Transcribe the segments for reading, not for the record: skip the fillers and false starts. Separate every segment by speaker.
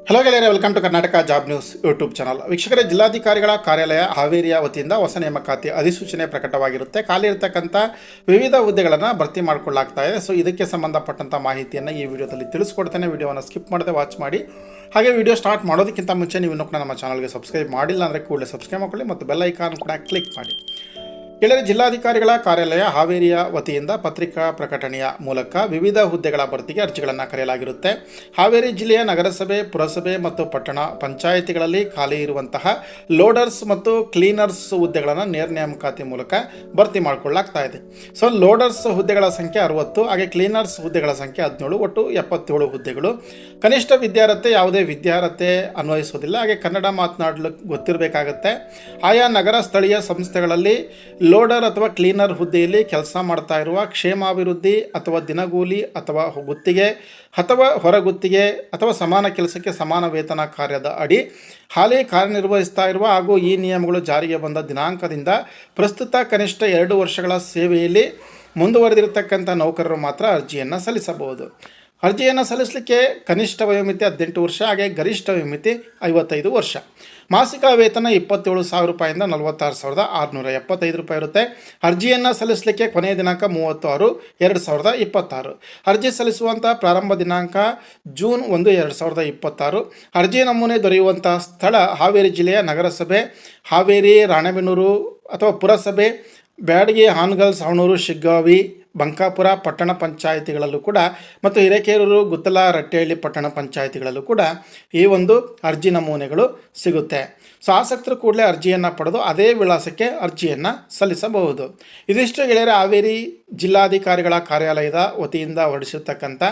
Speaker 1: Hello ಗೆಳೆಯರೆ, welcome to Karnataka job news YouTube channel. ವೀಕ್ಷಕರೇ, ಜಿಲ್ಲಾಧಿಕಾರಿಗಳ ಕಾರ್ಯಾಲಯ ಹಾವೇರಿಯ ವತಿಯಿಂದ ಹೊಸ ನೇಮಕಾತಿ ಅಧಿಸೂಚನೆ ಪ್ರಕಟವಾಗಿರುತ್ತೆ. ಖಾಲಿ ಇರತಕ್ಕಂಥ ವಿವಿಧ ಹುದ್ದೆಗಳನ್ನು ಭರ್ತಿ ಮಾಡಿಕೊಳ್ಳಲಾಗ್ತಾ ಇದೆ. ಸೊ ಇದಕ್ಕೆ ಸಂಬಂಧಪಟ್ಟಂಥ ಮಾಹಿತಿಯನ್ನು ಈ ವಿಡಿಯೋದಲ್ಲಿ ತಿಳಿಸ್ಕೊಡ್ತೇನೆ. ವಿಡಿಯೋವನ್ನು ಸ್ಕಿಪ್ ಮಾಡದೆ ವಾಚ್ ಮಾಡಿ. ಹಾಗೆ ವಿಡಿಯೋ ಸ್ಟಾರ್ಟ್ ಮಾಡೋದಕ್ಕಿಂತ ಮುಂಚೆ ನೀವು ಇನ್ನೂ ಕೂಡ ನಮ್ಮ ಚಾನಲ್ಗೆ ಸಬ್ಸ್ಕ್ರೈಬ್ ಮಾಡಿಲ್ಲ ಅಂದರೆ ಕೂಡಲೇ ಸಬ್ಸ್ಕ್ರೈಬ್ ಮಾಡಿಕೊಳ್ಳಿ ಮತ್ತು ಬೆಲ್ ಐಕಾನ್ ಕೂಡ ಕ್ಲಿಕ್ ಮಾಡಿ. ಗೆಳೆಯರೆ, ಜಿಲ್ಲಾಧಿಕಾರಿಗಳ ಕಾರ್ಯಾಲಯ ಹಾವೇರಿಯ ವತಿಯಿಂದ ಪತ್ರಿಕಾ ಪ್ರಕಟಣೆಯ ಮೂಲಕ ವಿವಿಧ ಹುದ್ದೆಗಳ ಭರ್ತಿಗೆ ಅರ್ಜಿಗಳನ್ನು ಕರೆಯಲಾಗಿರುತ್ತೆ. ಹಾವೇರಿ ಜಿಲ್ಲೆಯ ನಗರಸಭೆ, ಪುರಸಭೆ ಮತ್ತು ಪಟ್ಟಣ ಪಂಚಾಯಿತಿಗಳಲ್ಲಿ ಖಾಲಿ ಇರುವಂತಹ ಲೋಡರ್ಸ್ ಮತ್ತು ಕ್ಲೀನರ್ಸ್ ಹುದ್ದೆಗಳನ್ನು ನೇರ ನೇಮಕಾತಿ ಮೂಲಕ ಭರ್ತಿ ಮಾಡಿಕೊಳ್ಳಲಾಗ್ತಾ ಇದೆ. ಸೊ ಲೋಡರ್ಸ್ ಹುದ್ದೆಗಳ ಸಂಖ್ಯೆ 60, ಹಾಗೆ ಕ್ಲೀನರ್ಸ್ ಹುದ್ದೆಗಳ ಸಂಖ್ಯೆ 17, ಒಟ್ಟು 77 ಹುದ್ದೆಗಳು. ಕನಿಷ್ಠ ವಿದ್ಯಾರ್ಹತೆ ಯಾವುದೇ ವಿದ್ಯಾರ್ಹತೆ ಅನ್ವಯಿಸೋದಿಲ್ಲ. ಹಾಗೆ ಕನ್ನಡ ಮಾತನಾಡಲು ಗೊತ್ತಿರಬೇಕಾಗತ್ತೆ. ಆಯಾ ನಗರ ಸ್ಥಳೀಯ ಸಂಸ್ಥೆಗಳಲ್ಲಿ ಲೋಡರ್ ಅಥವಾ ಕ್ಲೀನರ್ ಹುದ್ದೆಯಲ್ಲಿ ಕೆಲಸ ಮಾಡ್ತಾ ಇರುವ ಕ್ಷೇಮಾಭಿವೃದ್ಧಿ ಅಥವಾ ದಿನಗೂಲಿ ಅಥವಾ ಗುತ್ತಿಗೆ ಅಥವಾ ಹೊರಗುತ್ತಿಗೆ ಅಥವಾ ಸಮಾನ ಕೆಲಸಕ್ಕೆ ಸಮಾನ ವೇತನ ಕಾರ್ಯದ ಅಡಿ ಹಾಲಿ ಕಾರ್ಯನಿರ್ವಹಿಸ್ತಾ ಇರುವ ಹಾಗೂ ಈ ನಿಯಮಗಳು ಜಾರಿಗೆ ಬಂದ ದಿನಾಂಕದಿಂದ ಪ್ರಸ್ತುತ ಕನಿಷ್ಠ 2 ವರ್ಷಗಳ ಸೇವೆಯಲ್ಲಿ ಮುಂದುವರೆದಿರತಕ್ಕಂಥ ನೌಕರರು ಮಾತ್ರ ಅರ್ಜಿಯನ್ನು ಸಲ್ಲಿಸಬಹುದು. ಅರ್ಜಿಯನ್ನು ಸಲ್ಲಿಸಲಿಕ್ಕೆ ಕನಿಷ್ಠ ವಯೋಮಿತಿ 18 ವರ್ಷ, ಹಾಗೆ ಗರಿಷ್ಠ ವಯೋಮಿತಿ 55 ವರ್ಷ. ಮಾಸಿಕ ವೇತನ 27,000 ರೂಪಾಯಿಂದ 46,675 ರೂಪಾಯಿ ಇರುತ್ತೆ. ಅರ್ಜಿಯನ್ನು ಸಲ್ಲಿಸಲಿಕ್ಕೆ ಕೊನೆಯ ದಿನಾಂಕ 30/6/2026. ಅರ್ಜಿ ಸಲ್ಲಿಸುವಂಥ ಪ್ರಾರಂಭ ದಿನಾಂಕ ಜೂನ್ 1, 2026. ಅರ್ಜಿ ನಮೂನೆ ದೊರೆಯುವಂಥ ಸ್ಥಳ ಹಾವೇರಿ ಜಿಲ್ಲೆಯ ನಗರಸಭೆ ಹಾವೇರಿ, ರಾಣೆಬೆನ್ನೂರು ಅಥವಾ ಪುರಸಭೆ ಬ್ಯಾಡಗಿ, ಹಾನಗಲ್, ಸವಣೂರು, ಶಿಗ್ಗಾವಿ, ಬಂಕಾಪುರ ಪಟ್ಟಣ ಪಂಚಾಯಿತಿಗಳಲ್ಲೂ ಕೂಡ ಮತ್ತು ಹಿರೇಕೆರೂರು, ಗುತ್ತಲ, ರಟ್ಟೆಹಳ್ಳಿ ಪಟ್ಟಣ ಪಂಚಾಯಿತಿಗಳಲ್ಲೂ ಕೂಡ ಈ ಒಂದು ಅರ್ಜಿ ನಮೂನೆಗಳು ಸಿಗುತ್ತೆ. ಸೊ ಆಸಕ್ತರು ಕೂಡಲೇ ಅರ್ಜಿಯನ್ನು ಪಡೆದು ಅದೇ ವಿಳಾಸಕ್ಕೆ ಅರ್ಜಿಯನ್ನು ಸಲ್ಲಿಸಬಹುದು. ಇದಿಷ್ಟು ಗೆಳೆಯರೆ, ಹಾವೇರಿ ಜಿಲ್ಲಾಧಿಕಾರಿಗಳ ಕಾರ್ಯಾಲಯದ ವತಿಯಿಂದ ಹೊರಡಿಸಿರ್ತಕ್ಕಂಥ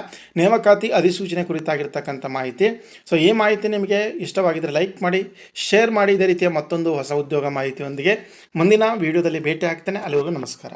Speaker 1: ನೇಮಕಾತಿ ಅಧಿಸೂಚನೆ ಕುರಿತಾಗಿರ್ತಕ್ಕಂಥ ಮಾಹಿತಿ. ಸೊ ಈ ಮಾಹಿತಿ ನಿಮಗೆ ಇಷ್ಟವಾಗಿದ್ದರೆ ಲೈಕ್ ಮಾಡಿ, ಶೇರ್ ಮಾಡಿ. ಇದೇ ರೀತಿಯ ಮತ್ತೊಂದು ಹೊಸ ಉದ್ಯೋಗ ಮಾಹಿತಿಯೊಂದಿಗೆ ಮುಂದಿನ ವಿಡಿಯೋದಲ್ಲಿ ಭೇಟಿ ಆಗ್ತೇನೆ. ಅಲ್ಲಿವರೆಗೂ ನಮಸ್ಕಾರ.